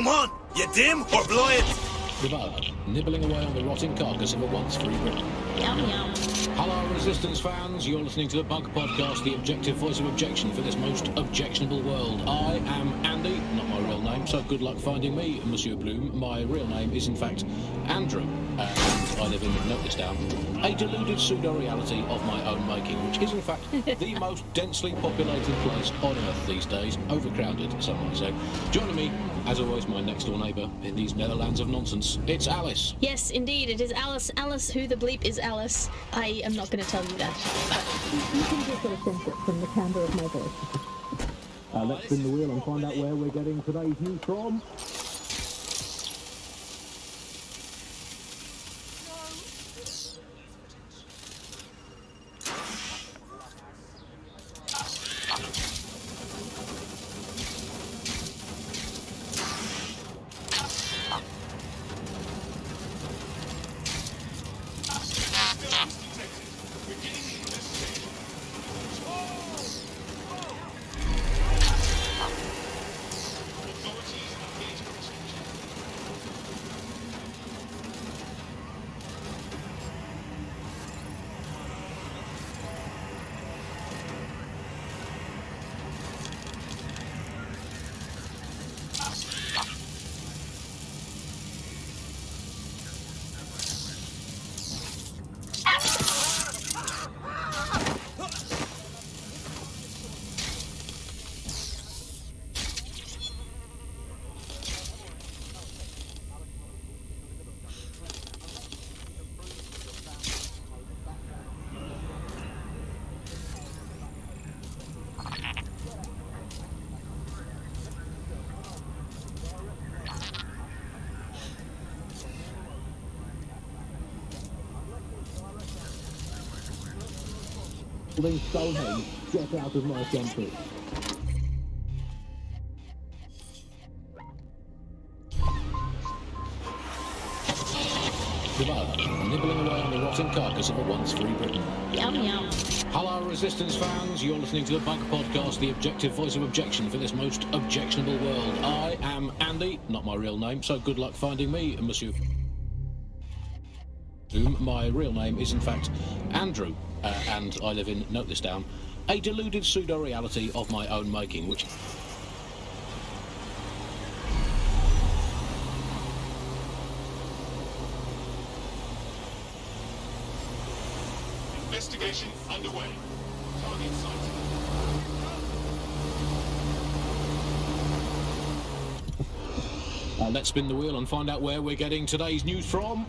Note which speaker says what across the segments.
Speaker 1: Come on, you dim or blow it?
Speaker 2: The bug, nibbling away on the rotting carcass of a once-free Britain.
Speaker 3: Yum yum.
Speaker 2: Hello, Resistance fans. You're listening to the Bug Podcast, the objective voice of objection for this most objectionable world. I am Andy, not my real name, so good luck finding me, Monsieur Bloom. My real name is, in fact, Andrew, and I live in, note this down, a deluded pseudo-reality of my own making, which is, in fact, the most densely populated place on Earth these days. Overcrowded, some might say. Joining me, as always, my next-door neighbour in these Netherlands of nonsense. It's Alice.
Speaker 3: Yes, indeed, it is Alice. Alice, who the bleep is Alice? I am not going to tell you that.
Speaker 4: You can just sort of sense it from the timbre of my voice. Let's spin the wheel and find out where we're getting today's news from. Building Stonehenge, get out of my country.
Speaker 2: The bug, nibbling away on the rotting carcass of a once-free Britain.
Speaker 3: Yum yum.
Speaker 2: Hello, Resistance fans. You're listening to the Bug Podcast, the objective voice of objection for this most objectionable world. I am Andy, not my real name, so good luck finding me, Monsieur. My real name is, in fact, Andrew, and I live in, note this down, a deluded pseudo-reality of my own making, which...
Speaker 5: Investigation underway. Target sighted.
Speaker 2: Let's spin the wheel and find out where we're getting today's news from.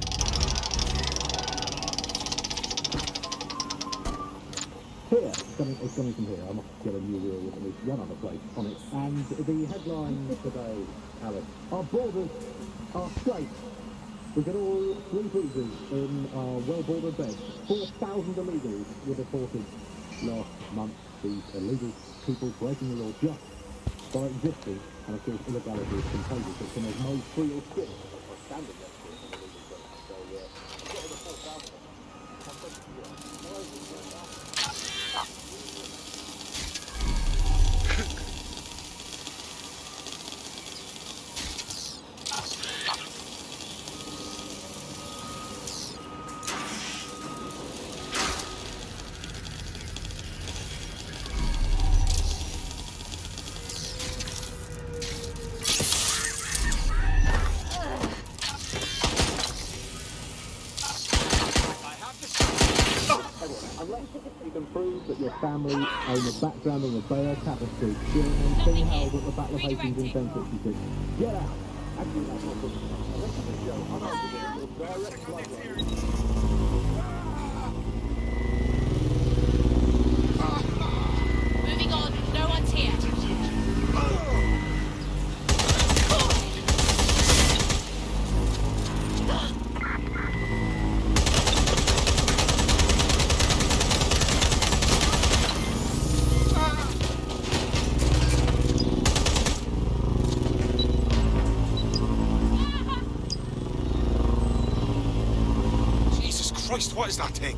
Speaker 4: Here, it's coming from here. I must get a new wheel with at least one other place on it. And the headline today, Alice, our borders are straight. We get all three cruisers in our well-bordered beds. 4,000 illegals were deported last month. These illegal people breaking the law just by existing. And of course, illegality is contagious. It's there's no free or quit. Standard you can prove that your family own a background on the Bayer Tapestry, and see how at the Battle of Hastings in 1066. Get out! Actually, that's not good. The rest of the show, I'm out with direct blood.
Speaker 3: Moving on, no one's here.
Speaker 1: Christ, what is that thing?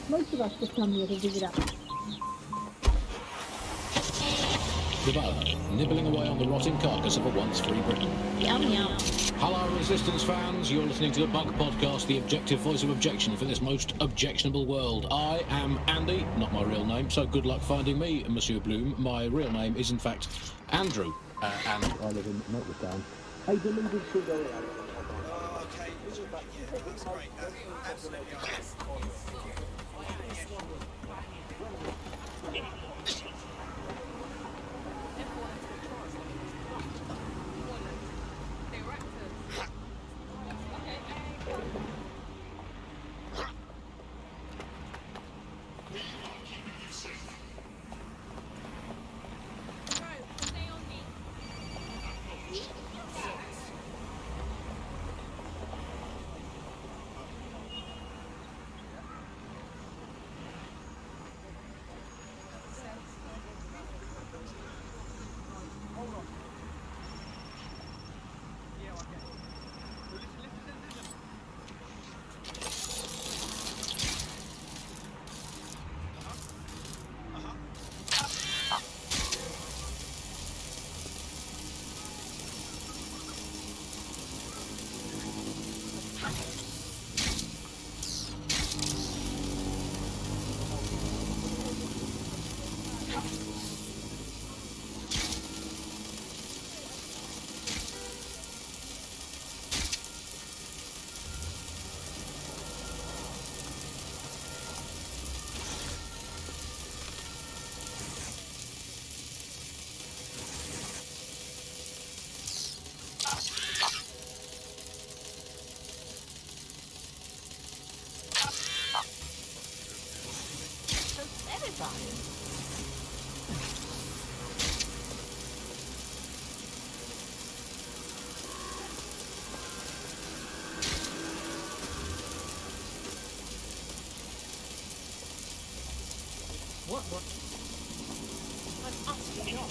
Speaker 6: Most of us just come here to visit us.
Speaker 2: The bone, nibbling away on the rotting carcass of a once free Britain.
Speaker 3: Yum yum.
Speaker 2: Hello, Resistance fans. You're listening to the Bug Podcast, the objective voice of objection for this most objectionable world. I am Andy, not my real name, so good luck finding me, Monsieur Bloom. My real name is, in fact, Andrew. And
Speaker 4: I live in Melbourne. A deluded sugar.
Speaker 1: Okay, yeah, that's great. Absolutely.
Speaker 7: What? I'm utterly not.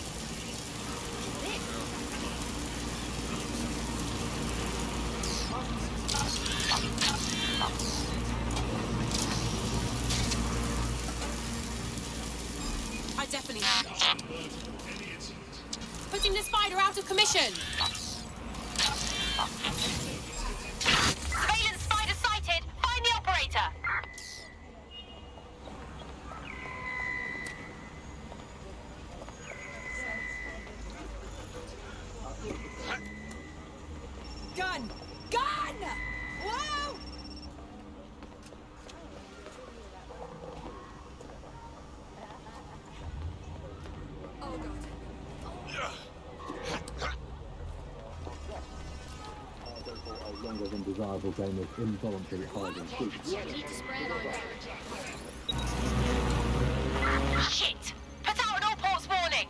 Speaker 7: I definitely... Putting the spider out of commission!
Speaker 8: Surveillance spider sighted! Find the operator!
Speaker 7: Gun! Gun! Whoa! Oh, God.
Speaker 4: A longer than desirable game of involuntary hide and seek.
Speaker 8: Shit! Put out an all ports warning!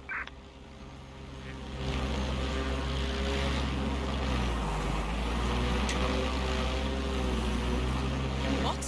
Speaker 7: What?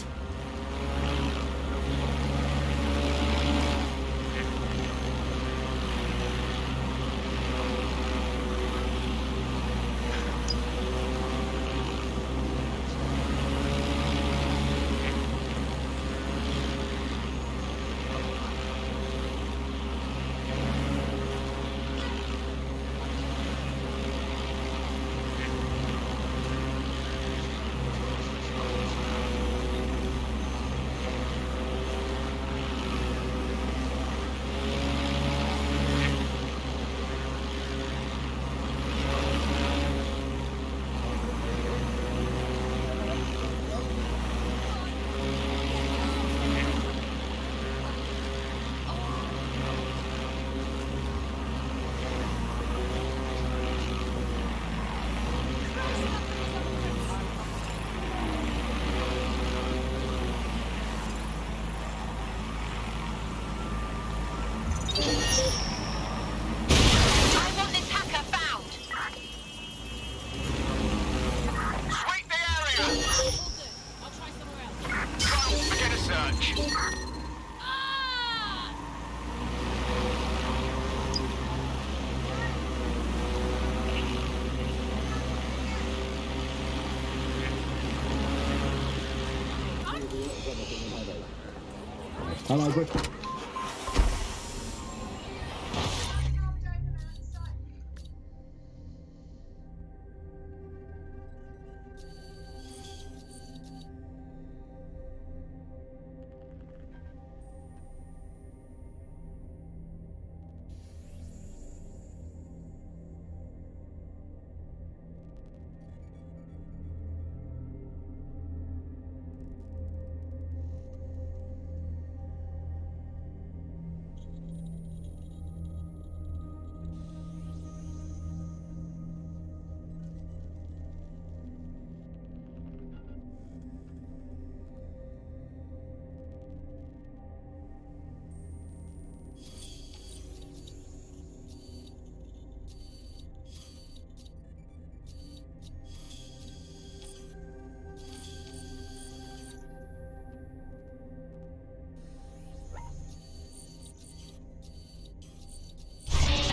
Speaker 8: I want this hacker found!
Speaker 5: Sweep the area!
Speaker 7: I'll try somewhere else.
Speaker 5: Go, begin a search.
Speaker 7: Ah!
Speaker 4: Hello, Brick.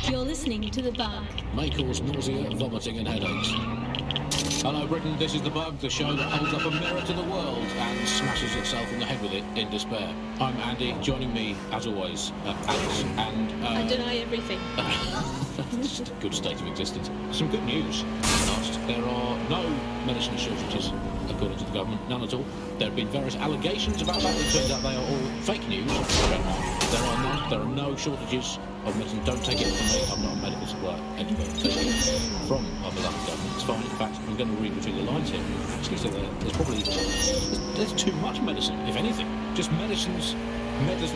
Speaker 3: You're listening to The Bug.
Speaker 2: May cause nausea, vomiting and headaches. Hello Britain, this is The Bug, the show that holds up a mirror to the world and smashes itself in the head with it in despair. I'm Andy, joining me, as always, Alex and...
Speaker 3: I deny everything.
Speaker 2: Just a good state of existence. Some good news. Last, there are no medicine shortages, according to the government, none at all. There have been various allegations about that. It turns out they are all fake news. There are none. There are no shortages of medicine. Don't take it from me. I'm not a medical supply expert. Take it from our beloved government. It's fine. In fact, I'm going to read between the lines here. Actually, so there's probably there's too much medicine, if anything. Just medicine.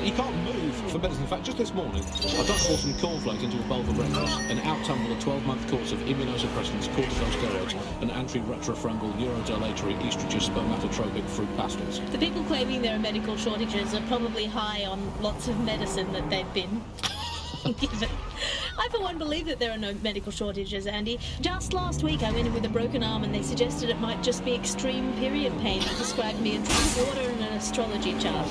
Speaker 2: You can't move for medicine. In fact, just this morning, I done pour some cornflakes into a bowl for breakfast and out-tumbled a 12-month course of immunosuppressants, corticosteroids, and anti-retrofungal neurodilatory estrogen spermatotropic fruit pastels.
Speaker 3: The people claiming there are medical shortages are probably high on lots of medicine that they've been given. I, for one, believe that there are no medical shortages, Andy. Just last week, I went in with a broken arm and they suggested it might just be extreme period pain and prescribed me a drink of water and an astrology chart.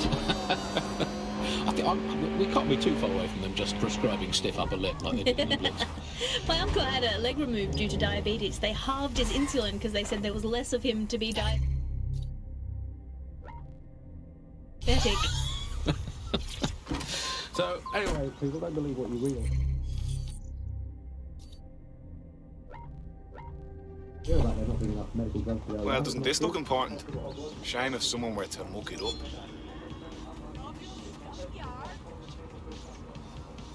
Speaker 2: We can't be too far away from them just prescribing stiff upper lip like they did in the Blitz.
Speaker 3: My uncle had a leg removed due to diabetes. They halved his insulin because they said there was less of him to be diabetic.
Speaker 2: So, anyway,
Speaker 4: People don't believe what you read. Hear about there not being enough medical drugs to go
Speaker 5: Well,
Speaker 4: around.
Speaker 5: doesn't this look important? Shame if someone were to muck it up.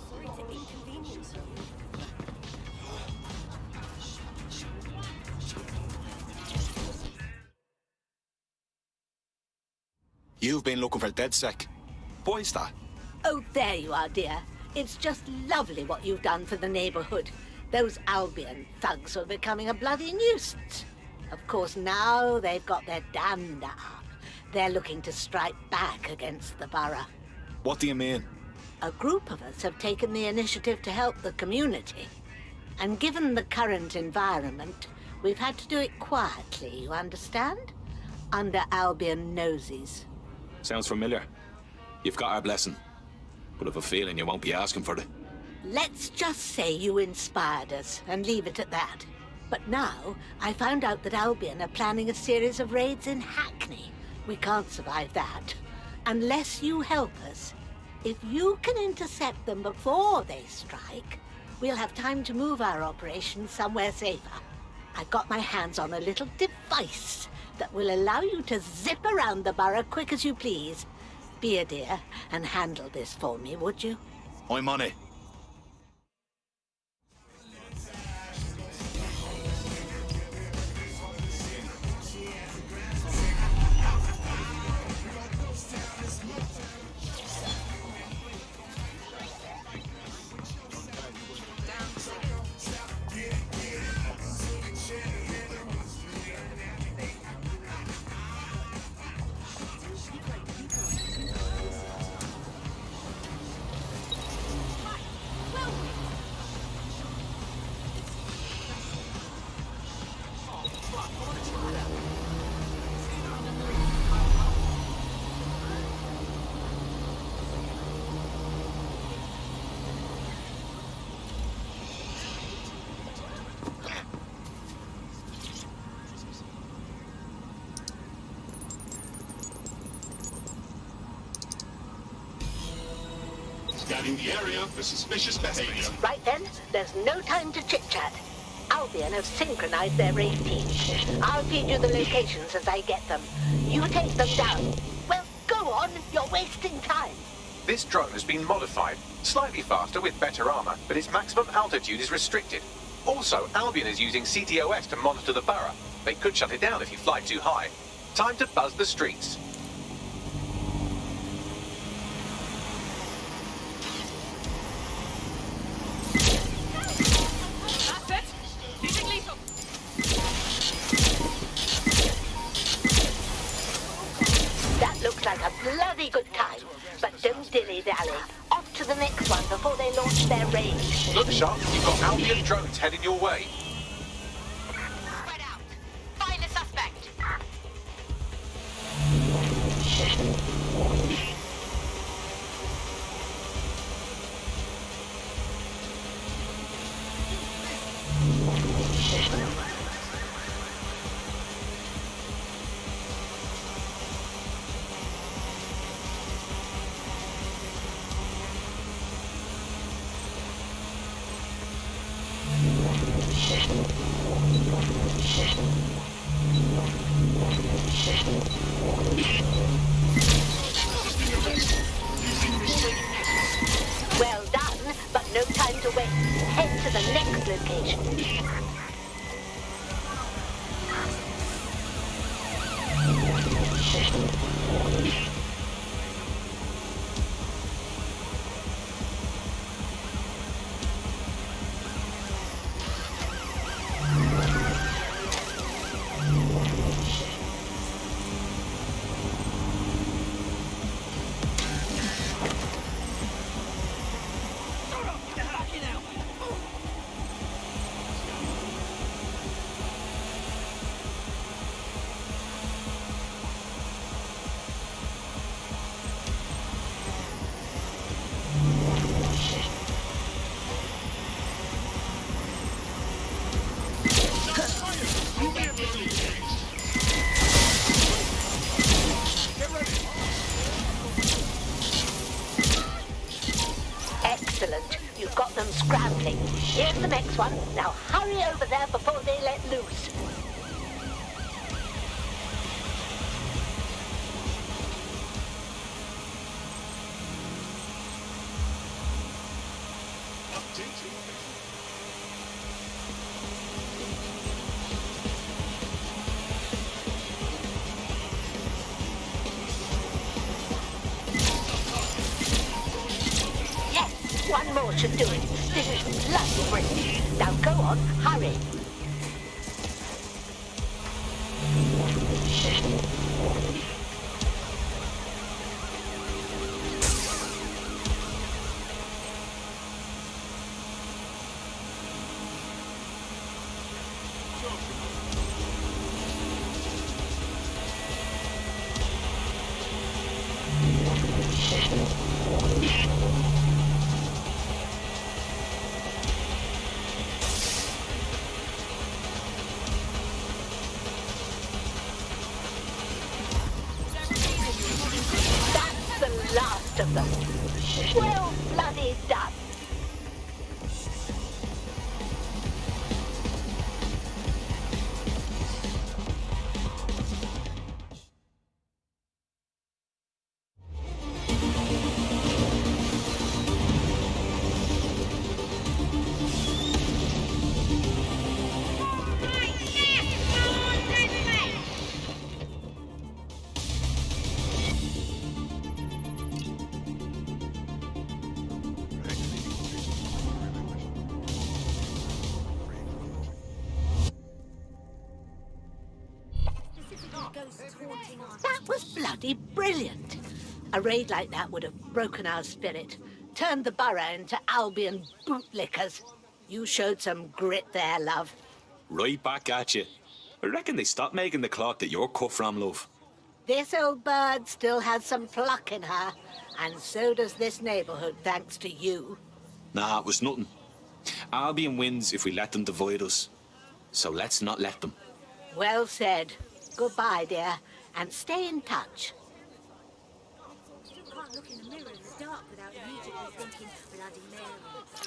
Speaker 7: Sorry to inconvenience you.
Speaker 5: You've been looking for DedSec. Why's that?
Speaker 9: Oh, there you are, dear. It's just lovely what you've done for the neighborhood. Those Albion thugs are becoming a bloody nuisance. Of course, now they've got their dander up. They're looking to strike back against the borough.
Speaker 5: What do you mean?
Speaker 9: A group of us have taken the initiative to help the community. And given the current environment, we've had to do it quietly, you understand? Under Albion noses.
Speaker 5: Sounds familiar. You've got our blessing. But I've a feeling you won't be asking for it.
Speaker 9: Let's just say you inspired us and leave it at that. But now, I found out that Albion are planning a series of raids in Hackney. We can't survive that. Unless you help us. If you can intercept them before they strike, we'll have time to move our operation somewhere safer. I've got my hands on a little device that will allow you to zip around the borough quick as you please. Be a dear and handle this for me, would you?
Speaker 5: I'm on it.
Speaker 10: Scanning the area for suspicious behavior.
Speaker 9: Right then, there's no time to chit-chat. Albion have synchronized their raid teams. I'll feed you the locations as I get them. You take them down. Well, go on. You're wasting time.
Speaker 11: This drone has been modified, slightly faster with better armor, but its maximum altitude is restricted. Also, Albion is using CTOS to monitor the borough. They could shut it down if you fly too high. Time to buzz the streets.
Speaker 8: That's it. Using lethal.
Speaker 9: That looks like a bloody good time. But don't dilly-dally. Off to the next one before they launch their raid.
Speaker 11: Look sharp, you've got Albion drones heading your way.
Speaker 8: Spread out. Find the suspect.
Speaker 9: Well done, but no time to wait. Head to the next location. Excellent. You've got them scrambling. Here's the next one. Now hurry over there before they let loose. Yes, one more should do it. This is bloody brilliant. Now go on, hurry. That's the last of them. Well bloody done. That was bloody brilliant. A raid like that would have broken our spirit, turned the borough into Albion bootlickers. You showed some grit there, love.
Speaker 5: Right back at you. I reckon they stopped making the clock that you're cut from, love.
Speaker 9: This old bird still has some pluck in her, and so does this neighborhood, thanks to you.
Speaker 5: Nah, it was nothing. Albion wins if we let them divide us. So let's not let them.
Speaker 9: Well said. Goodbye, dear, and stay in touch.
Speaker 6: Still can't look in the mirror in the dark without immediately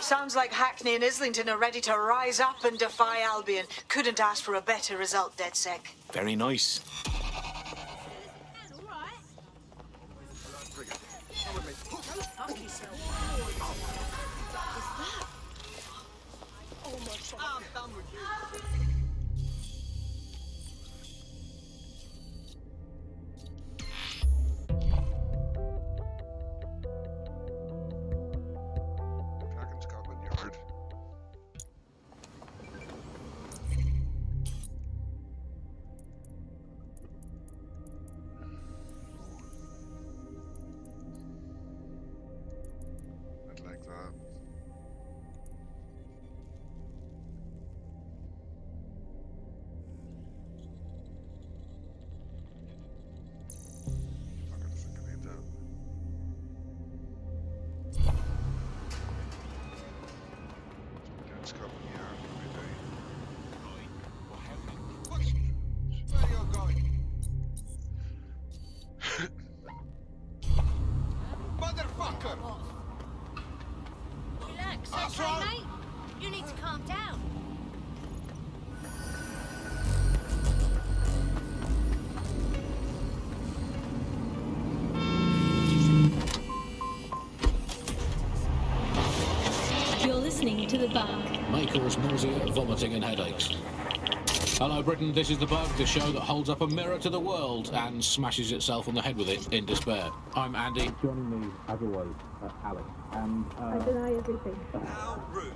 Speaker 12: Sounds like Hackney and Islington are ready to rise up and defy Albion. Couldn't ask for a better result, DedSec.
Speaker 5: Very nice.
Speaker 10: Back in Scotland Yard. I'd like that. Fuck, I think I need that. Down Scotland Yard, what are we doing? Where are you going? Motherfucker!
Speaker 7: Relax,
Speaker 10: That's
Speaker 7: okay,
Speaker 10: right.
Speaker 7: mate? You need to calm down.
Speaker 3: You're listening to The Bug.
Speaker 2: May cause nausea, vomiting and headaches. Hello Britain, this is The Bug, the show that holds up a mirror to the world and smashes itself on the head with it in despair. I'm Andy.
Speaker 4: Joining me, as always, Alex. And
Speaker 6: I deny everything.
Speaker 1: How rude.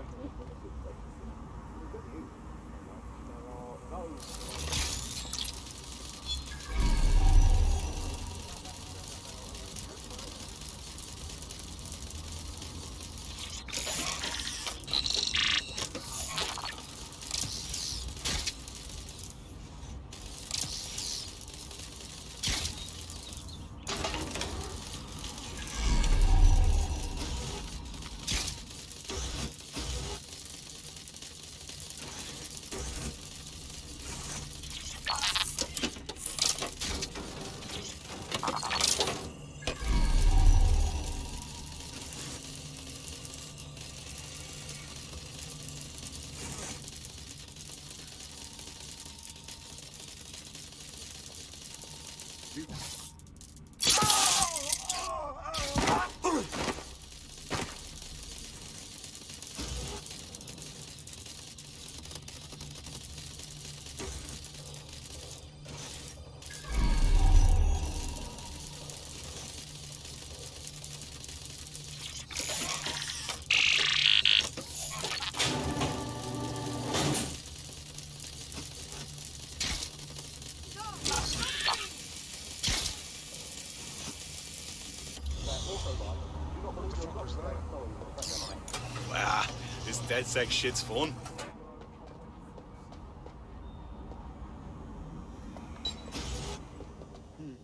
Speaker 10: Wow, this DedSec shit's fun.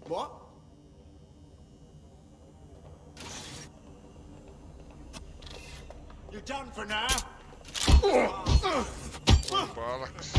Speaker 1: What? You're done for now.
Speaker 10: Bollocks.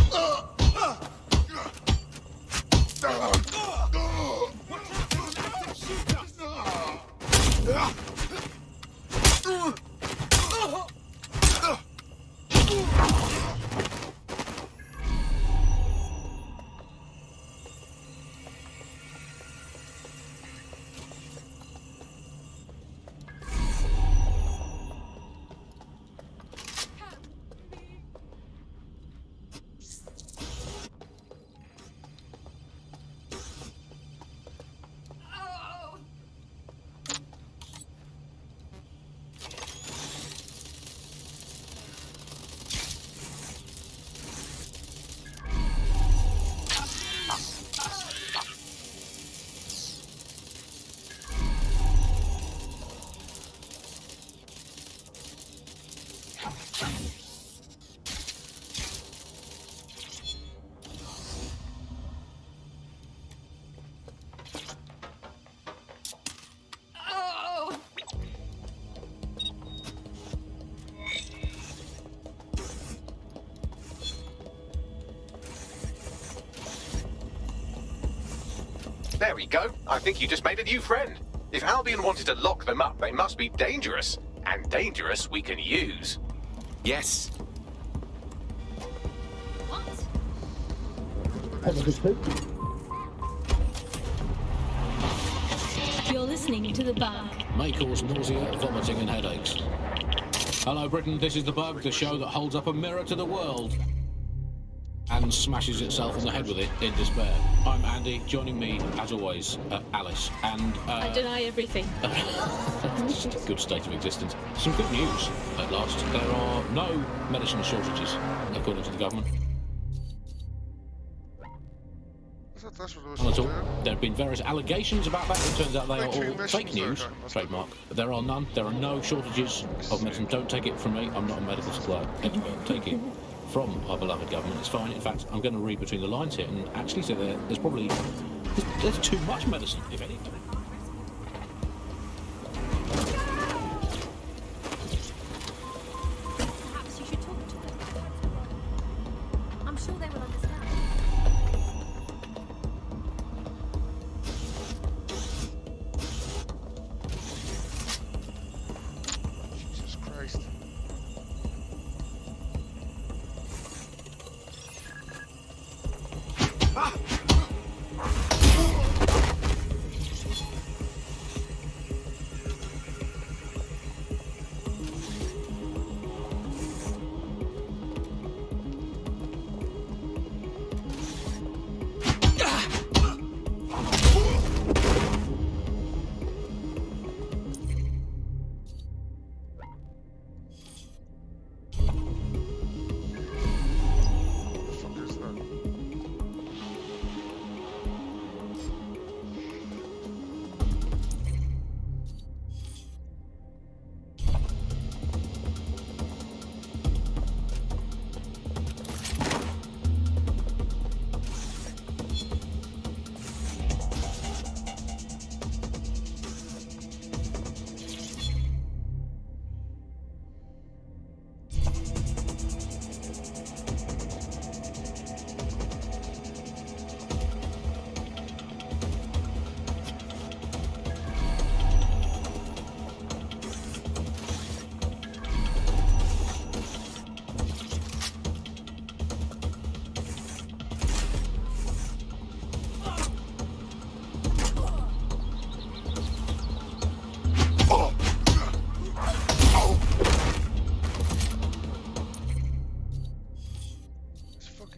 Speaker 11: There we go. I think you just made a new friend. If Albion wanted to lock them up, they must be dangerous. And dangerous we can use.
Speaker 5: Yes.
Speaker 3: You're listening to The Bug.
Speaker 2: May cause nausea, vomiting and headaches. Hello Britain, this is The Bug, the show that holds up a mirror to the world and smashes itself on the head with it in despair. I'm Andy, joining me, as always, Alice, and...
Speaker 3: I deny everything.
Speaker 2: Just a good state of existence. Some good news, at last. There are no medicine shortages, according to the government. Not at all. There have been various allegations about that. It turns out they are all fake news. Trademark. There are none. There are no shortages of medicine. Don't take it from me. I'm not a medical supply expert. Take it from our beloved government. It's fine. In fact, I'm going to read between the lines here and actually say there's probably there's too much medicine, if anything.
Speaker 7: Perhaps you should talk to them. I'm sure they will understand.
Speaker 13: Jesus Christ.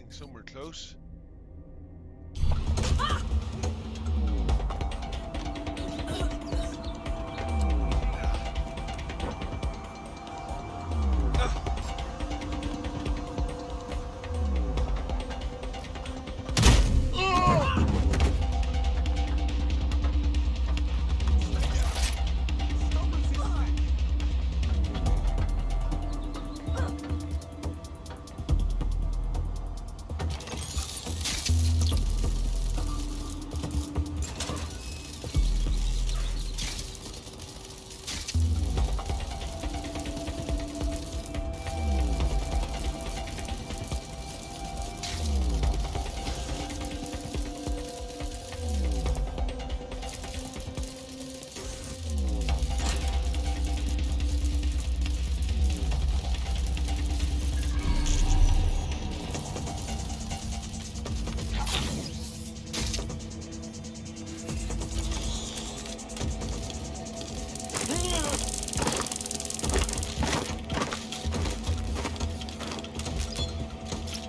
Speaker 13: Somewhere close.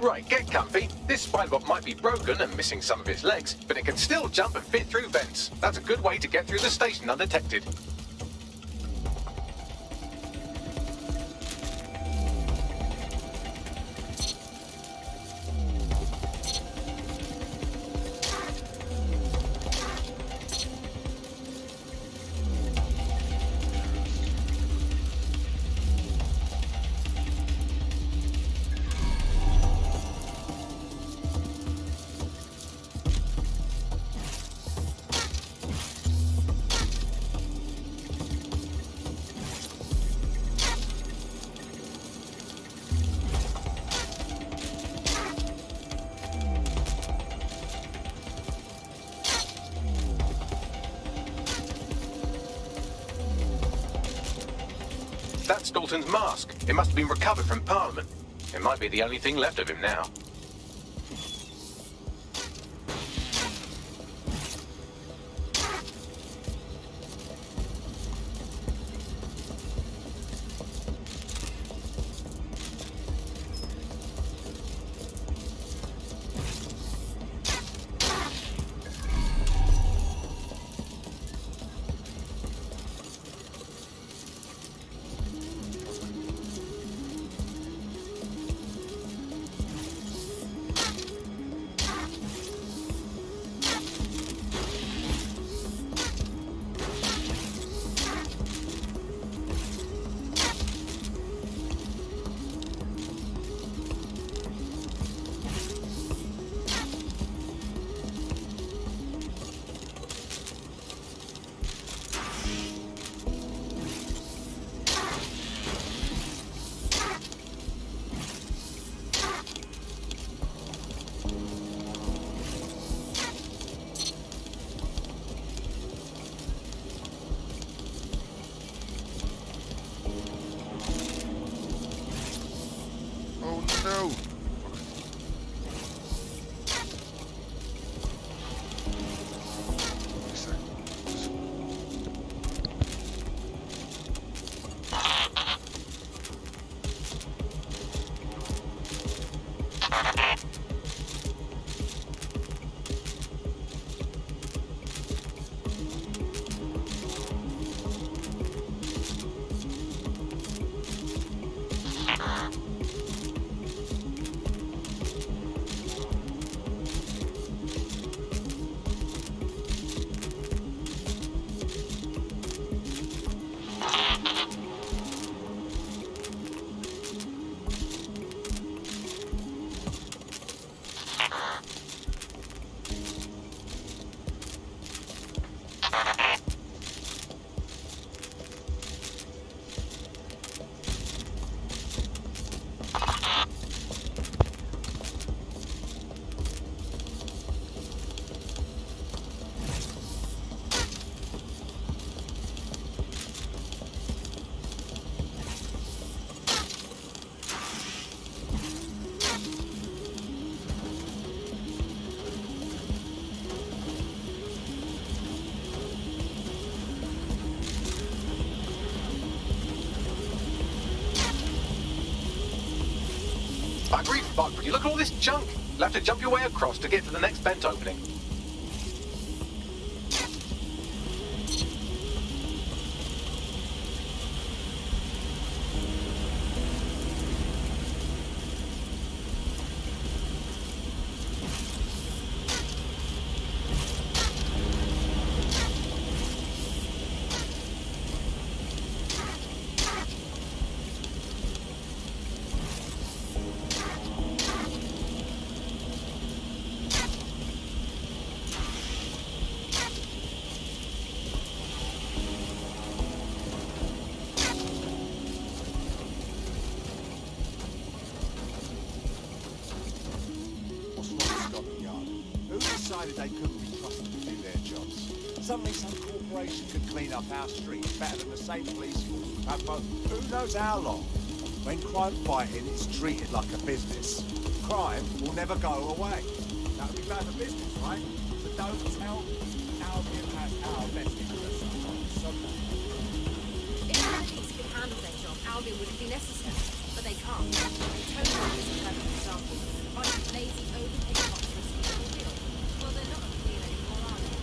Speaker 11: Right, get comfy. This spinebot might be broken and missing some of its legs, but it can still jump and fit through vents. That's a good way to get through the station undetected. That's Dalton's mask. It must have been recovered from Parliament. It might be the only thing left of him now.
Speaker 13: Oh no!
Speaker 11: I agree, Buck, but you look at all this junk. You'll have to jump your way across to get to the next vent opening.
Speaker 1: They couldn't be trusted to do their jobs. Suddenly some corporation could clean up our streets better than the same police force we've had for who knows how long. When crime fighting is treated like a business, crime will never go away. That would be bad for business, right? So don't tell me Albion has our best interests at heart.
Speaker 7: If the police could handle their job, Albion wouldn't be necessary. But they can't. Tony is a perfect example. A bunch of lazy, overpaid cops for a small deal. Well, they're not a deal anymore, are they?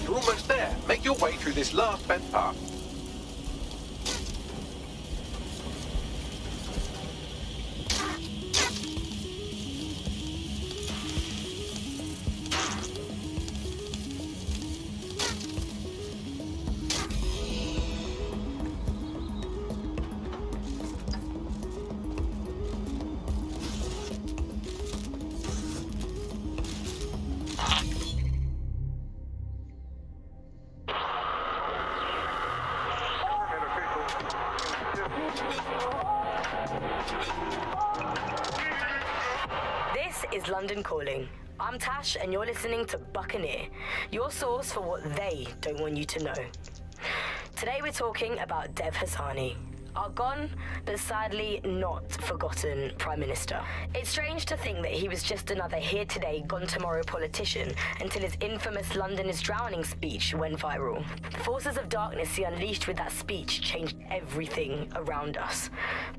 Speaker 11: You're almost there. Make your way through this last vent path.
Speaker 14: is London Calling. I'm Tash, and you're listening to Buccaneer, your source for what they don't want you to know. Today we're talking about Dev Hassani, our gone, but sadly not forgotten Prime Minister. It's strange to think that he was just another here today, gone tomorrow politician until his infamous London is drowning speech went viral. The forces of darkness he unleashed with that speech changed everything around us.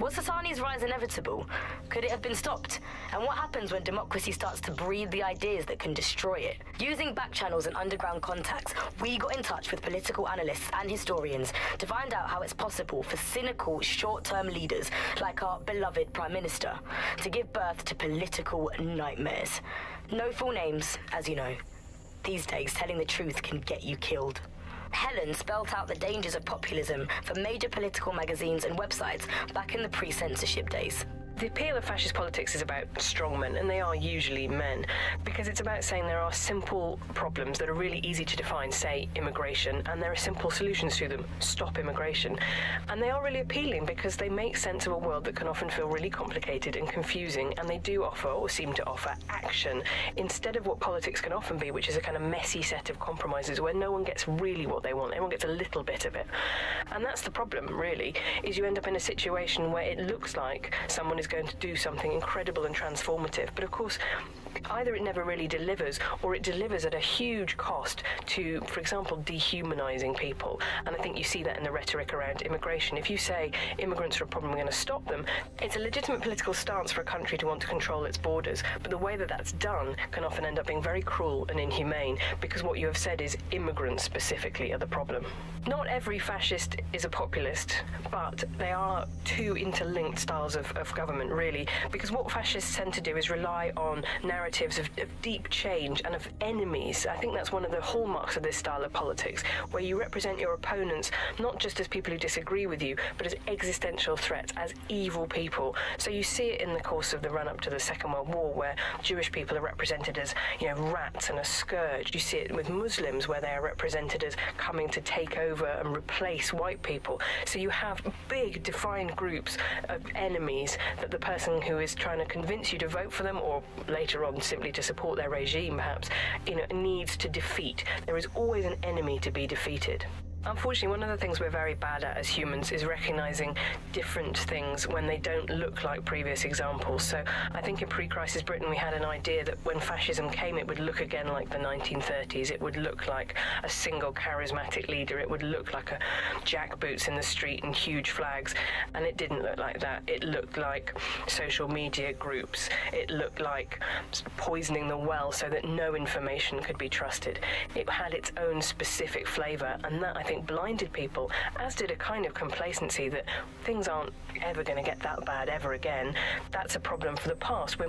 Speaker 14: Was Hassani's rise inevitable? Could it have been stopped? And what happens when democracy starts to breed the ideas that can destroy it? Using back channels and underground contacts, we got in touch with political analysts and historians to find out how it's possible for cynical short-term leaders like our beloved Prime Minister to give birth to political nightmares. No full names, as you know. These days, telling the truth can get you killed. Helen spelt out the dangers of populism for major political magazines and websites back in the pre-censorship days.
Speaker 15: The appeal of fascist politics is about strongmen, and they are usually men, because it's about saying there are simple problems that are really easy to define, say immigration, and there are simple solutions to them, stop immigration. And they are really appealing because they make sense of a world that can often feel really complicated and confusing, and they do offer, or seem to offer, action, instead of what politics can often be, which is a kind of messy set of compromises where no one gets really what they want, everyone gets a little bit of it. And that's the problem, really, is you end up in a situation where it looks like someone is going to do something incredible and transformative, but of course either it never really delivers, or it delivers at a huge cost to, for example, dehumanizing people. And I think you see that in the rhetoric around immigration. If you say immigrants are a problem, we're going to stop them, it's a legitimate political stance for a country to want to control its borders, but the way that that's done can often end up being very cruel and inhumane, because what you have said is immigrants specifically are the problem. Not every fascist is a populist, but they are two interlinked styles of government, really, because what fascists tend to do is rely on narratives of deep change and of enemies. I think that's one of the hallmarks of this style of politics, where you represent your opponents not just as people who disagree with you, but as existential threats, as evil people. So you see it in the course of the run-up to the Second World War, where Jewish people are represented as, rats and a scourge. You see it with Muslims, where they are represented as coming to take over and replace white people. So you have big, defined groups of enemies that the person who is trying to convince you to vote for them, or later on simply to support their regime perhaps, needs to defeat. There is always an enemy to be defeated. Unfortunately, one of the things we're very bad at as humans is recognizing different things when they don't look like previous examples. So I think in pre-crisis Britain we had an idea that when fascism came, it would look again like the 1930s. It would look like a single charismatic leader. It would look like a jackboots in the street and huge flags. And it didn't look like that. It looked like social media groups. It looked like poisoning the well so that no information could be trusted. It had its own specific flavor, and that, I think, blinded people, as did a kind of complacency that things aren't ever going to get that bad ever again. That's a problem for the past. We're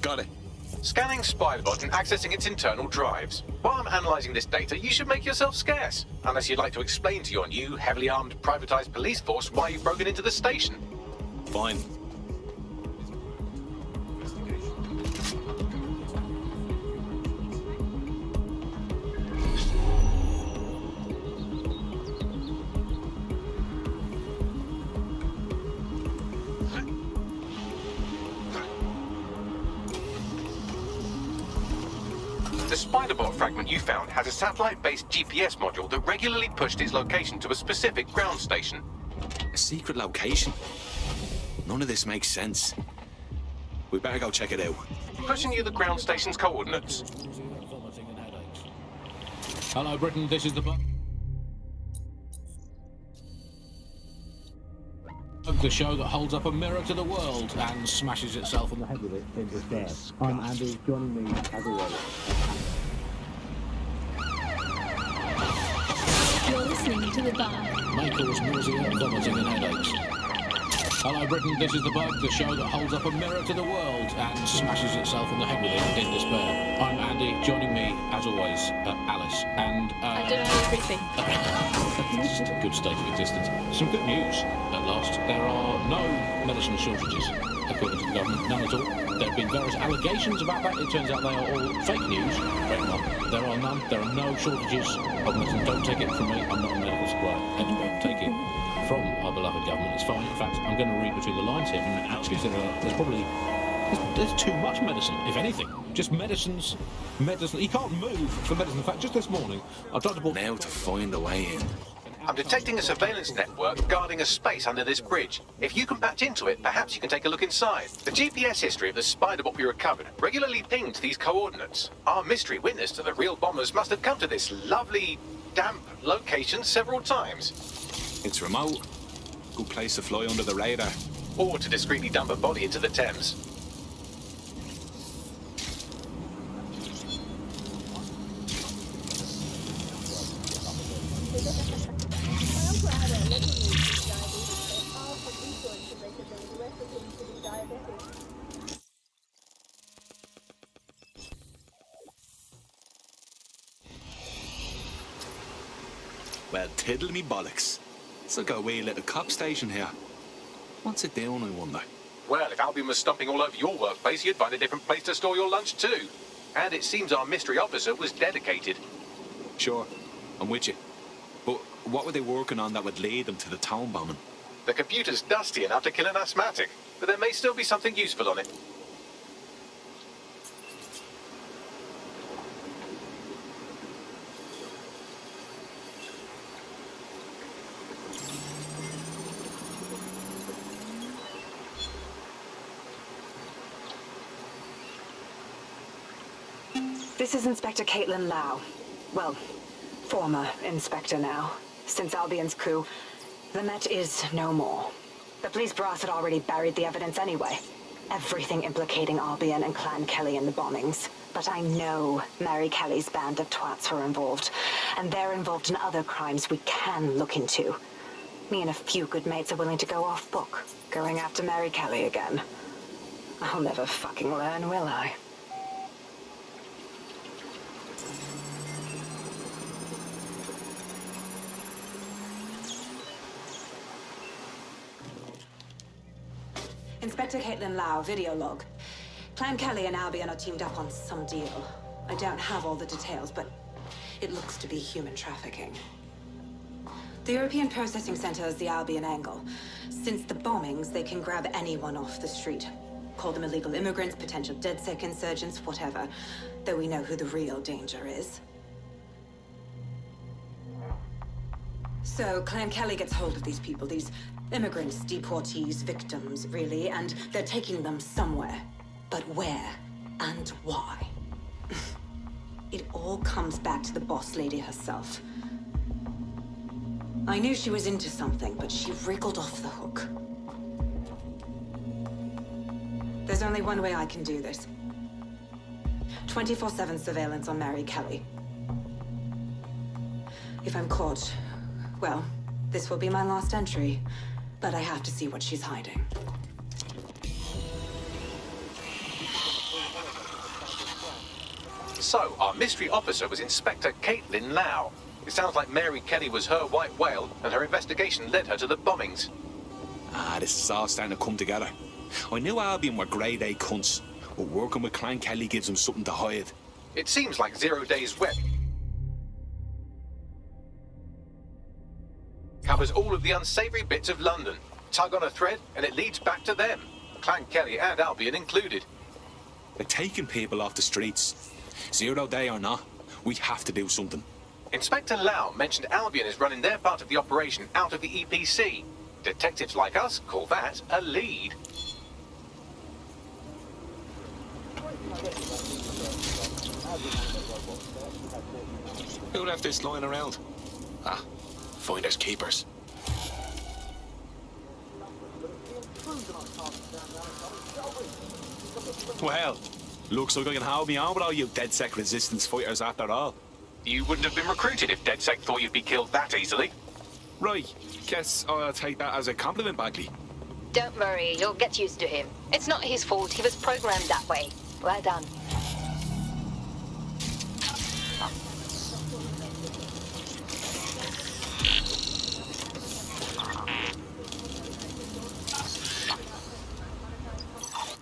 Speaker 5: Got it.
Speaker 11: Scanning Spiderbot and accessing its internal drives. While I'm analysing this data, you should make yourself scarce. Unless you'd like to explain to your new, heavily armed, privatised police force why you've broken into the station.
Speaker 5: Fine.
Speaker 11: The Spiderbot fragment you found has a satellite-based GPS module that regularly pushed its location to a specific ground station.
Speaker 5: A secret location? None of this makes sense. We better go check it out.
Speaker 11: Pushing you the ground station's coordinates.
Speaker 2: Hello, Britain. This is the the show that holds up a mirror to the world and smashes itself on the head with it in despair.
Speaker 4: I'm Andy. Joining me, as always.
Speaker 3: You're listening to The Bar.
Speaker 2: May cause nausea, vomiting and headaches. Hello Britain, this is The Bug, the show that holds up a mirror to the world and smashes itself on the head with it in despair. I'm Andy, joining me, as always, Alice, and...
Speaker 3: I don't know everything.
Speaker 2: Just a good state of existence. Some good news, at last. There are no medicine shortages, according to the government, none at all. There have been various allegations about that. It turns out they are all fake news. Right, well, there are none. There are no shortages of medicine. Don't take it from me. I'm not a medical supply expert. Take it from our beloved government. It's fine. In fact, I'm going to read between the lines here. And actually, there's probably... There's too much medicine, if anything. Just medicine. You can't move for medicine. In fact, just this morning, I tried to book...
Speaker 5: Now to find a way in.
Speaker 11: I'm detecting a surveillance network guarding a space under this bridge. If you can patch into it, perhaps you can take a look inside. The GPS history of the spider bot we recovered regularly pinged these coordinates. Our mystery witness to the real bombers must have come to this lovely, damp location several times.
Speaker 5: It's remote. Good place to fly under the radar.
Speaker 11: Or to discreetly dump a body into the Thames.
Speaker 5: Well, tiddle me bollocks. It's like a wee little cop station here. What's it doing, I wonder?
Speaker 11: Well, if Albion was stomping all over your workplace, you'd find a different place to store your lunch too. And it seems our mystery officer was dedicated.
Speaker 5: Sure, I'm with you. But what were they working on that would lead them to the town bombing?
Speaker 11: The computer's dusty enough to kill an asthmatic, but there may still be something useful on it.
Speaker 16: This is Inspector Caitlin Lau. Well, former Inspector now. Since Albion's coup, the Met is no more. The police brass had already buried the evidence anyway. Everything implicating Albion and Clan Kelly in the bombings. But I know Mary Kelly's band of twats were involved, and they're involved in other crimes we can look into. Me and a few good mates are willing to go off book, going after Mary Kelly again. I'll never fucking learn, will I? Inspector Caitlin Lau, video log. Clan Kelly and Albion are teamed up on some deal. I don't have all the details, but it looks to be human trafficking. The European Processing Center is the Albion angle. Since the bombings, they can grab anyone off the street. Call them illegal immigrants, potential DedSec insurgents, whatever. Though we know who the real danger is. So, Clan Kelly gets hold of these people, these immigrants, deportees, victims, really, and they're taking them somewhere. But where and why? It all comes back to the boss lady herself. I knew she was into something, but she wriggled off the hook. There's only one way I can do this. 24/7 surveillance on Mary Kelly. If I'm caught, well, this will be my last entry. But I have to see what she's hiding.
Speaker 11: So, our mystery officer was Inspector Caitlin Lau. It sounds like Mary Kelly was her white whale, and her investigation led her to the bombings.
Speaker 5: This is all starting to come together. I knew Albion were grade A cunts, but working with Clan Kelly gives them something to hide.
Speaker 11: It seems like 0 Days Web covers all of the unsavory bits of London. Tug on a thread, and it leads back to them. Clan Kelly and Albion included.
Speaker 5: They're taking people off the streets. 0 Day or not, we have to do something.
Speaker 11: Inspector Lau mentioned Albion is running their part of the operation out of the EPC. Detectives like us call that a lead.
Speaker 5: Who left this lying around? Finders keepers. Well, looks like I can hold me on with all you DedSec resistance fighters after all.
Speaker 11: You wouldn't have been recruited if DedSec thought you'd be killed that easily.
Speaker 5: Right, guess I'll take that as a compliment, Bagley.
Speaker 8: Don't worry, you'll get used to him. It's not his fault, he was programmed that way. Well done.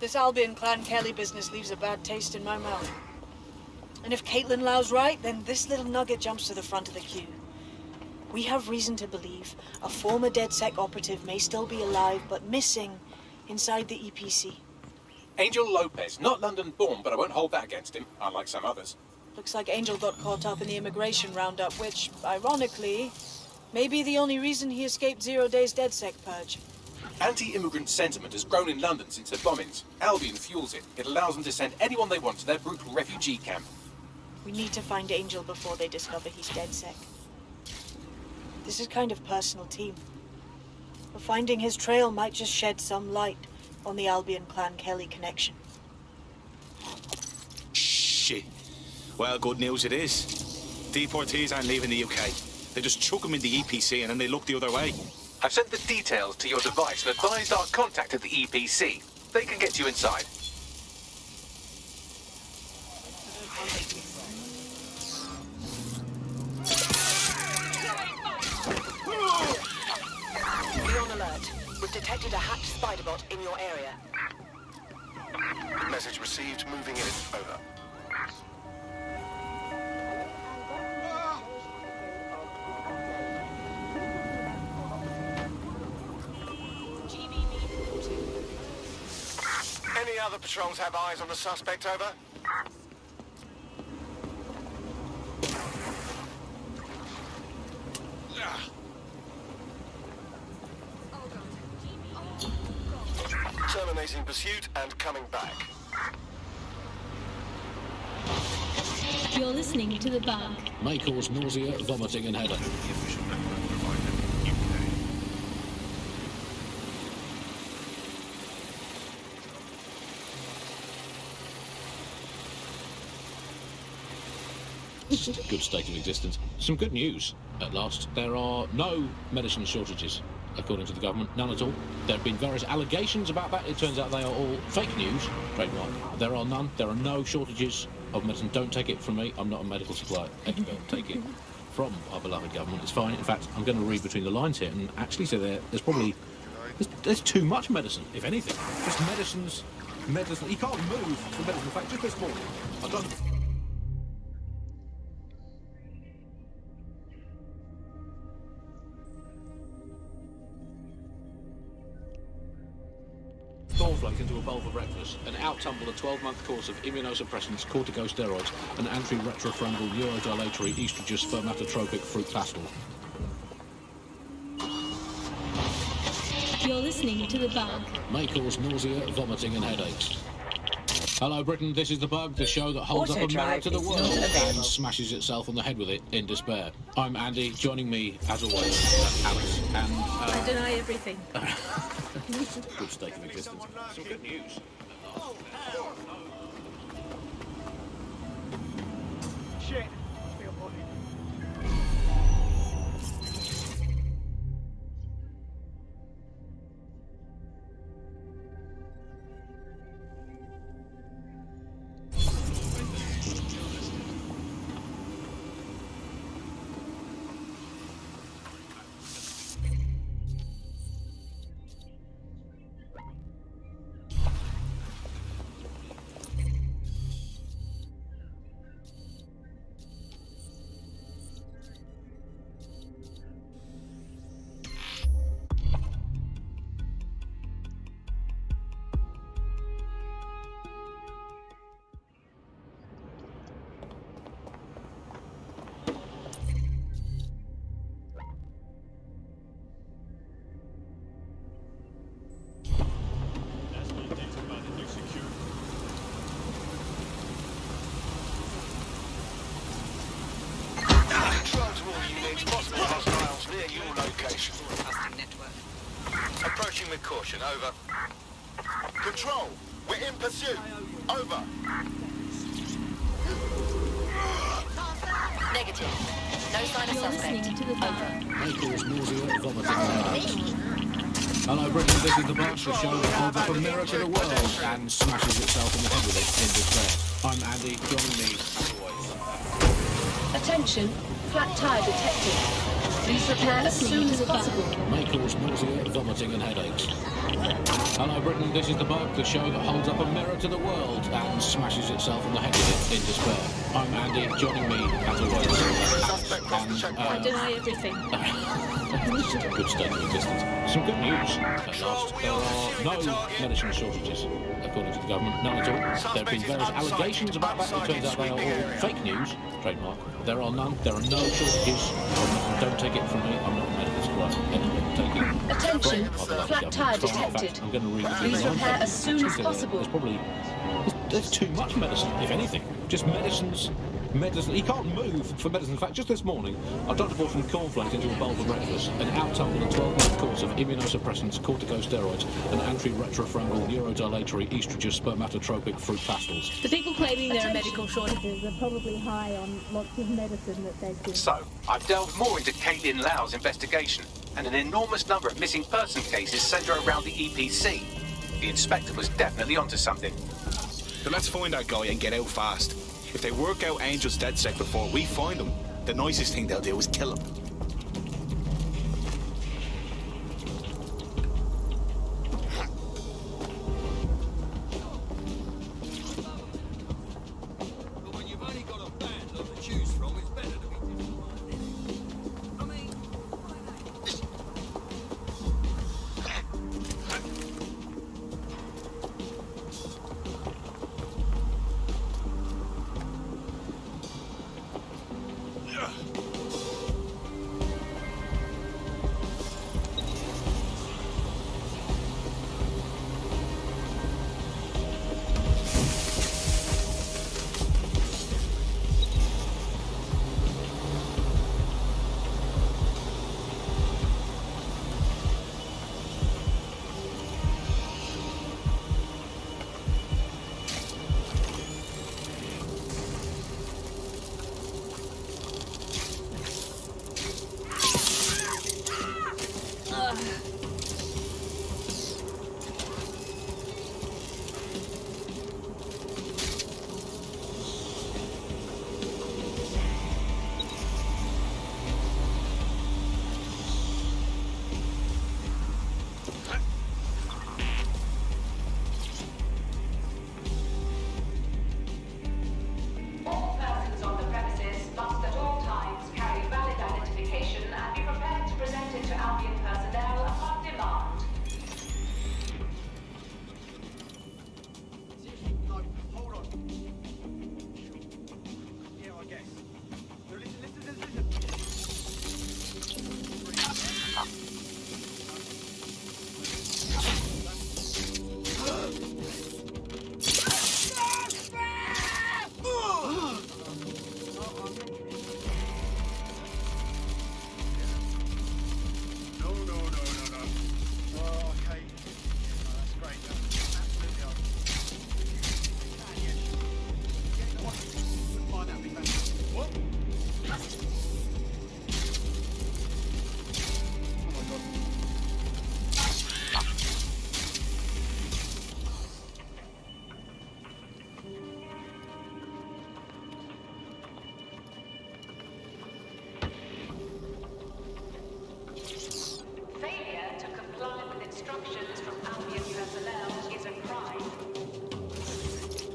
Speaker 12: This Albion Clan Kelly business leaves a bad taste in my mouth. And if Caitlin Lau's right, then this little nugget jumps to the front of the queue. We have reason to believe a former DedSec operative may still be alive, but missing inside the EPC.
Speaker 11: Angel Lopez, not London-born, but I won't hold that against him, unlike some others.
Speaker 12: Looks like Angel got caught up in the immigration roundup, which, ironically, may be the only reason he escaped 0 days DedSec purge.
Speaker 11: Anti-immigrant sentiment has grown in London since the bombings. Albion fuels it. It allows them to send anyone they want to their brutal refugee camp.
Speaker 12: We need to find Angel before they discover he's DedSec. This is kind of personal team. But finding his trail might just shed some light on the Albion Clan Kelly connection.
Speaker 5: Shit. Well, good news it is. Deportees aren't leaving the UK. They just chuck them in the EPC and then they look the other way.
Speaker 11: I've sent the details to your device and advised our contact at the EPC. They can get you inside.
Speaker 17: Be on alert. We've detected a hatched spider bot in your area.
Speaker 18: Message received. Moving in. Over. Any other patrols have eyes on the suspect? Over. Terminating pursuit and coming back.
Speaker 3: You're listening to The Bug.
Speaker 2: May cause nausea, vomiting and headache. Good state of existence. Some good news, at last. There are no medicine shortages, according to the government. None at all. There have been various allegations about that. It turns out they are all fake news. Trademark. There are none. There are no shortages of medicine. Don't take it from me. I'm not a medical supply expert. Take it from our beloved government. It's fine. In fact, I'm going to read between the lines here and actually say there's probably... There's too much medicine, if anything. Just medicine. You can't move from medicine. In fact, just this morning, I've done... cornflakes into a bowl for breakfast, and out tumbled a 12-month course of immunosuppressants, corticosteroids, and anti-retrofungal neurodilatory estrogen spermatotropic fruit pastel.
Speaker 3: You're listening to The Bug.
Speaker 2: May cause nausea, vomiting and headaches. Hello Britain, this is The Bug, the show that holds up a mirror to the world and smashes itself on the head with it in despair. I'm Andy, joining me, as always, Alice, and...
Speaker 3: I deny everything.
Speaker 2: Good state of existence. Some good news.
Speaker 1: Shit.
Speaker 18: Possible hostiles near your location. Approaching with caution, over. Control, we're in pursuit. Over.
Speaker 8: Negative. No sign of suspect.
Speaker 2: May cause nausea, vomiting and headaches. Hello, Britain. This is the Bucks, the show that holds up a mirror to the world and smashes itself in the head with it in despair. I'm Andy. Joining me, as always.
Speaker 7: Attention, flat tire detected. Please repair as soon as possible.
Speaker 2: May cause nausea, vomiting, and headaches. Hello, Britain. This is the Bug, the show that holds up a mirror to the world and smashes itself in the head with it in despair. I'm Andy. Joining me, as always.
Speaker 3: I deny everything.
Speaker 2: Good state of existence. Some good news at last. There are no medicine shortages, according to the government. None at all. There have been various allegations about that. It turns out they are all fake news. Trademark. There are none. There are no shortages. Don't take it from me. I'm not a medical scribe. Anyway, take it.
Speaker 7: Attention, flat tire detected.
Speaker 2: I'm going to read the
Speaker 7: Please repair as soon as possible.
Speaker 2: There's probably there's too much medicine, if anything. Just medicines. Medicine. He can't move for medicine. In fact, just this morning, I dumped a ball from cornflakes into a bowl for breakfast and out-tumbled a 12-month course of immunosuppressants, corticosteroids, and anti-retrofungal neurodilatory estrogen spermatotropic fruit pastels.
Speaker 3: The people claiming there are medical shortages are probably high on lots of medicine that they've been.
Speaker 11: So, I've delved more into Caitlin Lau's investigation, and an enormous number of missing person cases centre around the EPC. The inspector was definitely onto something.
Speaker 5: So let's find that guy and get out fast. If they work out Angel's DedSec before we find him, the nicest thing they'll do is kill him.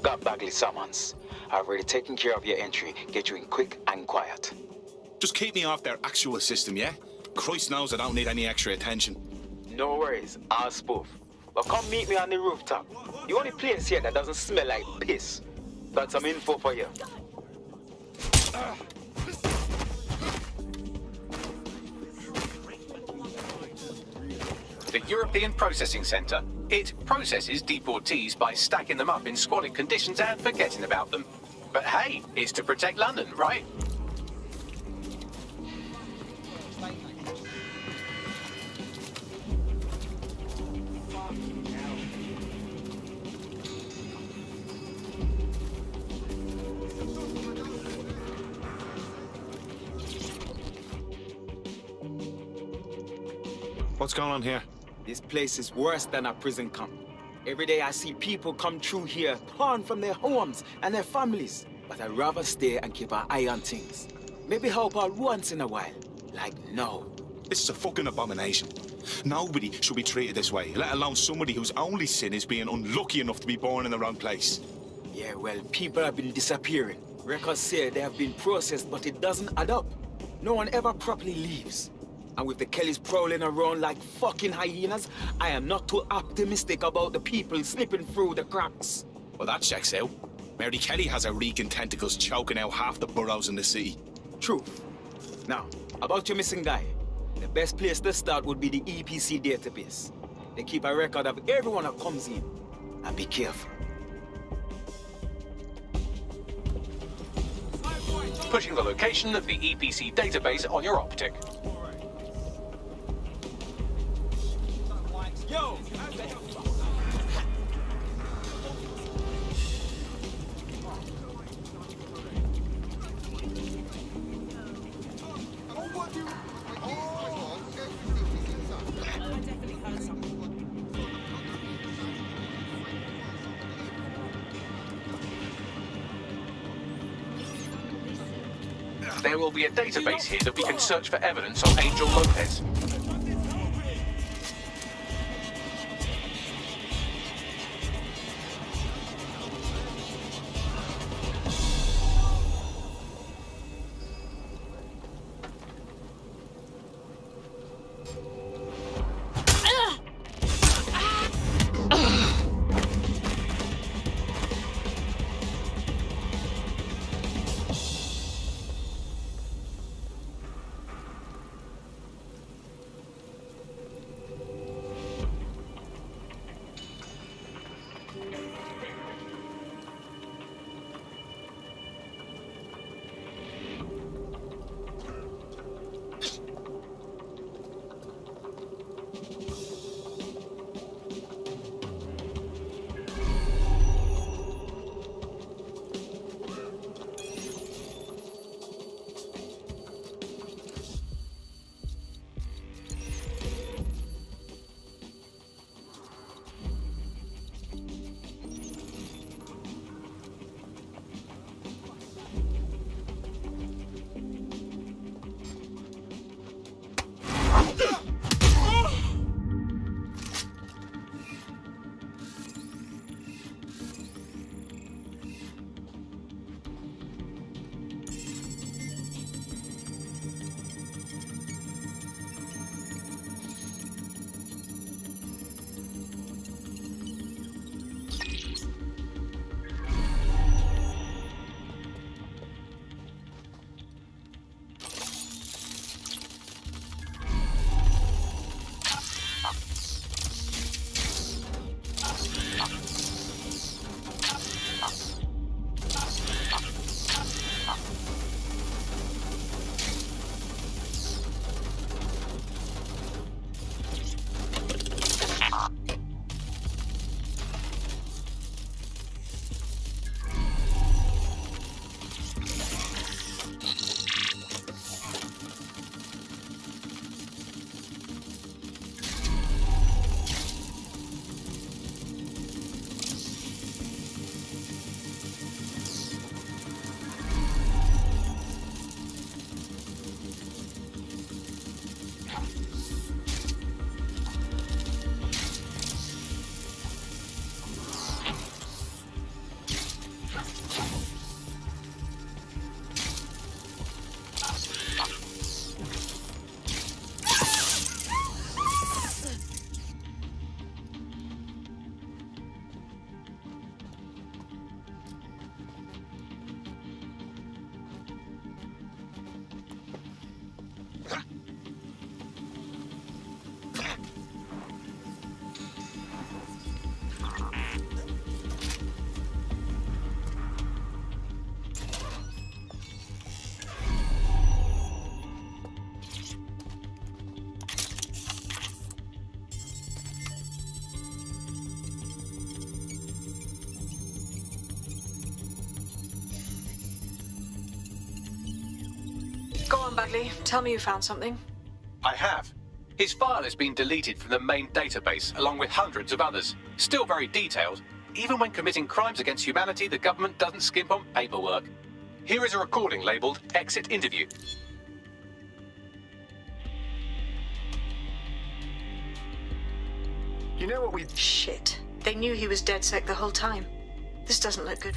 Speaker 19: Got Bagley summons. I've already taken care of your entry. Get you in quick and quiet.
Speaker 5: Just keep me off their actual system, yeah? Christ knows I don't need any extra attention.
Speaker 19: No worries, I'll spoof. But come meet me on the rooftop. The only place here that doesn't smell like piss. Got some info for you.
Speaker 11: The European Processing Centre. It processes deportees by stacking them up in squalid conditions and forgetting about them. But hey, it's to protect London, right?
Speaker 5: What's going on here?
Speaker 19: This place is worse than a prison camp. Every day I see people come through here, torn from their homes and their families. But I'd rather stay and keep an eye on things. Maybe help out once in a while. Like now.
Speaker 5: This is a fucking abomination. Nobody should be treated this way, let alone somebody whose only sin is being unlucky enough to be born in the wrong place.
Speaker 19: Yeah, well, people have been disappearing. Records say they have been processed, but it doesn't add up. No one ever properly leaves. And with the Kellys prowling around like fucking hyenas, I am not too optimistic about the people slipping through the cracks.
Speaker 5: Well, that checks out. Mary Kelly has her reeking tentacles choking out half the boroughs in the city.
Speaker 19: True. Now, about your missing guy. The best place to start would be the EPC database. They keep a record of everyone that comes in. And be careful.
Speaker 11: Putting the location of the EPC database on your optic.
Speaker 19: Yo!
Speaker 11: There will be a database here that we can search for evidence on Angel Lopez.
Speaker 12: Go on, Bagley. Tell me you found something.
Speaker 11: I have. His file has been deleted from the main database, along with hundreds of others. Still very detailed. Even when committing crimes against humanity, the government doesn't skimp on paperwork. Here is a recording labelled Exit Interview.
Speaker 18: You know what we...
Speaker 12: Shit. They knew he was DedSec the whole time. This doesn't look good.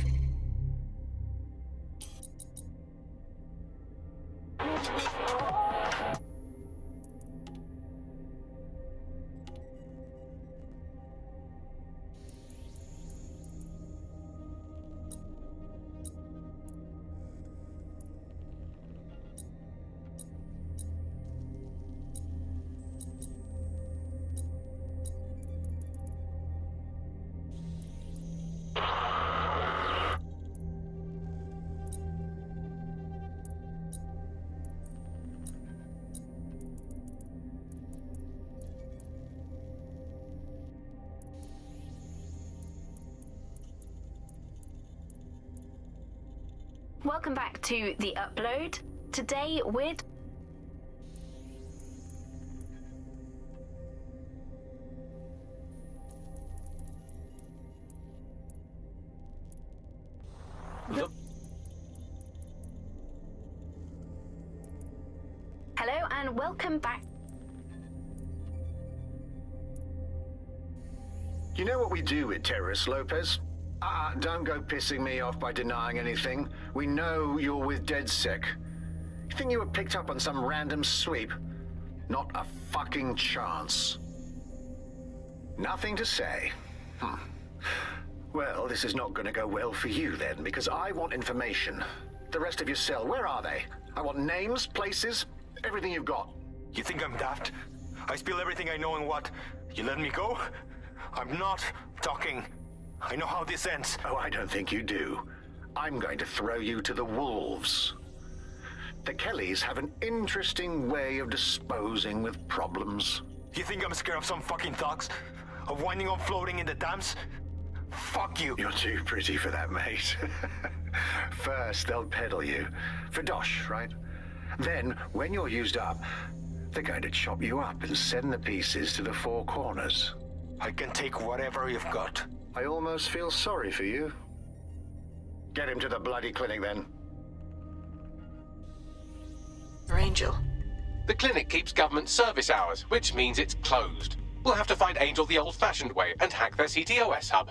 Speaker 14: Welcome back to The Upload. Today we're... Hello and welcome back.
Speaker 18: You know what we do with terrorists, Lopez? Don't go pissing me off by denying anything. We know you're with DedSec. You think you were picked up on some random sweep? Not a fucking chance. Nothing to say. Well, this is not going to go well for you then, because I want information. The rest of your cell, where are they? I want names, places, everything you've got.
Speaker 20: You think I'm daft? I spill everything I know and what? You let me go? I'm not talking. I know how this ends.
Speaker 18: Oh, I don't think you do. I'm going to throw you to the wolves. The Kellys have an interesting way of disposing with problems.
Speaker 20: You think I'm scared of some fucking thugs? Of winding up floating in the dams? Fuck you.
Speaker 18: You're too pretty for that, mate. First, they'll peddle you. For dosh, right? Then, when you're used up, they're going to chop you up and send the pieces to the four corners.
Speaker 20: I can take whatever you've got.
Speaker 18: I almost feel sorry for you. Get him to the bloody clinic, then.
Speaker 12: Angel.
Speaker 11: The clinic keeps government service hours, which means it's closed. We'll have to find Angel the old-fashioned way and hack their CTOS hub.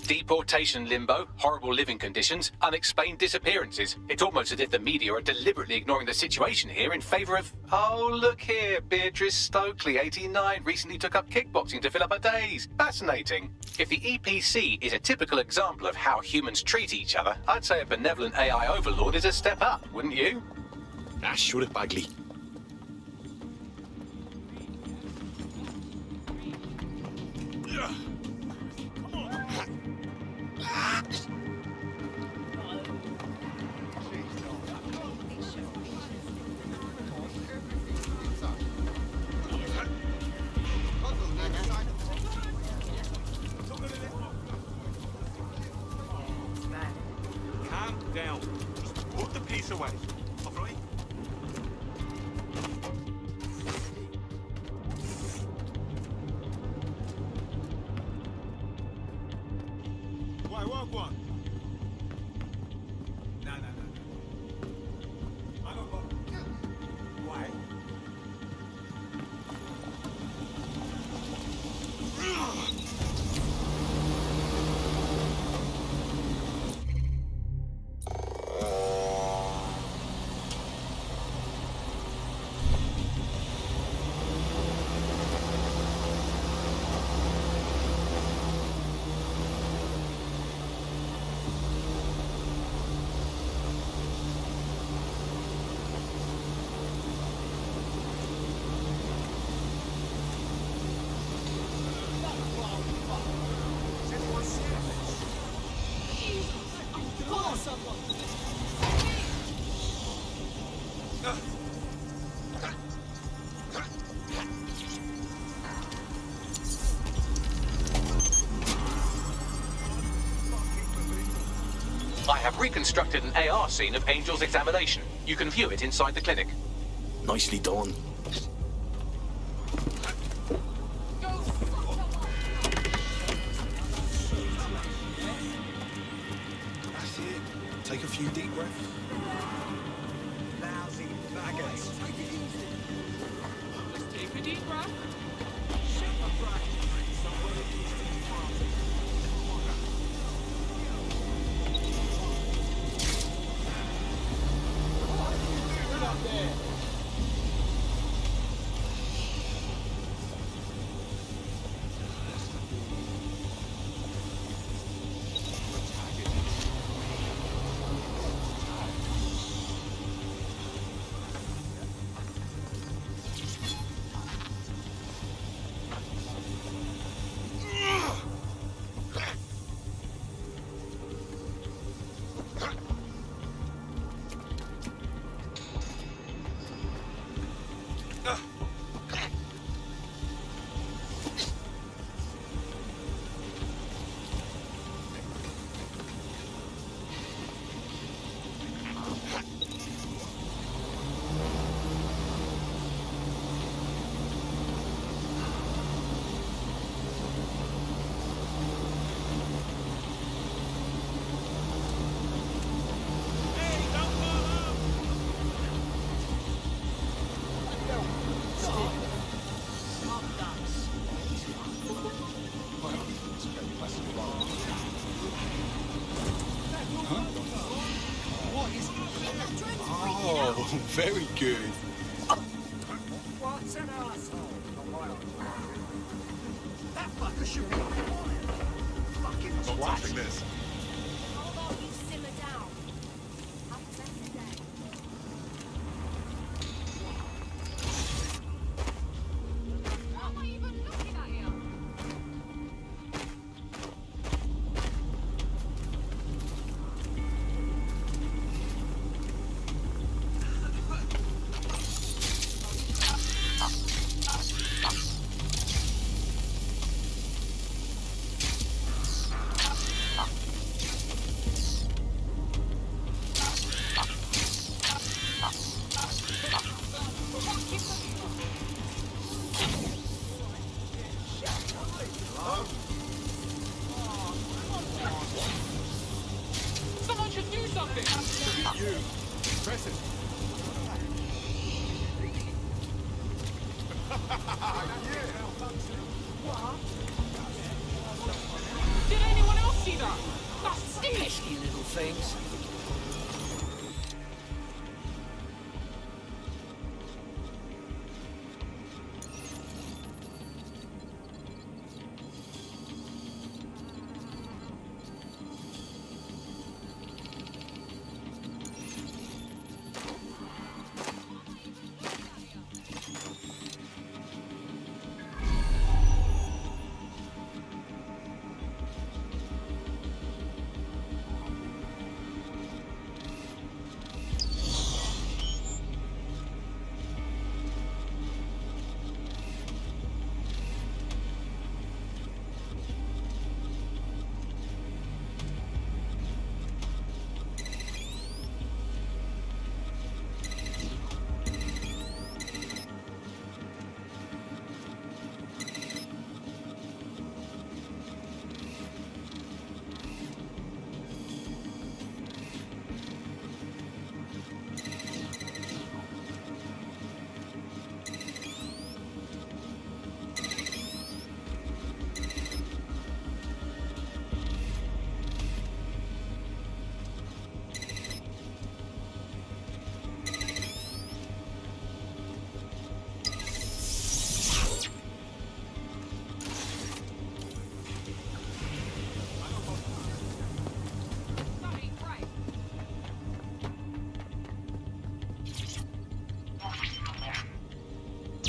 Speaker 11: Deportation limbo, horrible living conditions, unexplained disappearances. It's almost as if the media are deliberately ignoring the situation here in favour of... Oh, look here, Beatrice Stokely, 89, recently took up kickboxing to fill up her days. Fascinating. If the EPC is a typical example of how humans treat each other, I'd say a benevolent AI overlord is a step up, wouldn't you?
Speaker 5: Shut it, Bagley.
Speaker 20: Calm down. Just put the piece away. All right? Why, walk one. No. I don't go. Why?
Speaker 11: I have reconstructed an AR scene of Angel's examination. You can view it inside the clinic.
Speaker 5: Nicely done.
Speaker 1: That's it. Take a few deep breaths. Lousy maggots.
Speaker 21: Just take a deep breath.
Speaker 1: Oh, very good.
Speaker 22: What's an asshole? That fucker should be fucking
Speaker 1: Not
Speaker 22: twat.
Speaker 1: touching this.
Speaker 7: How about you simmer down? Have a better day. What am I even looking at here?
Speaker 21: Someone should do something.
Speaker 1: You. Press it.
Speaker 21: Did anyone else see that? That's Steve.
Speaker 22: Pesky little things.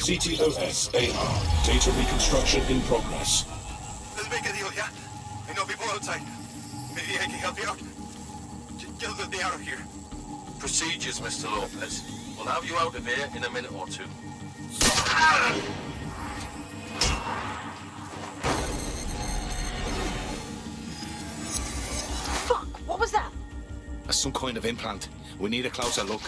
Speaker 2: CTOS-AR. Data reconstruction in progress.
Speaker 20: Let's make a deal, yeah? I know people outside. Maybe I can help you out. Get me out of here.
Speaker 11: Procedures, Mr. Lopez. We'll have you out of here in a minute or two.
Speaker 12: Fuck! What was that?
Speaker 5: That's some kind of implant. We need a closer look.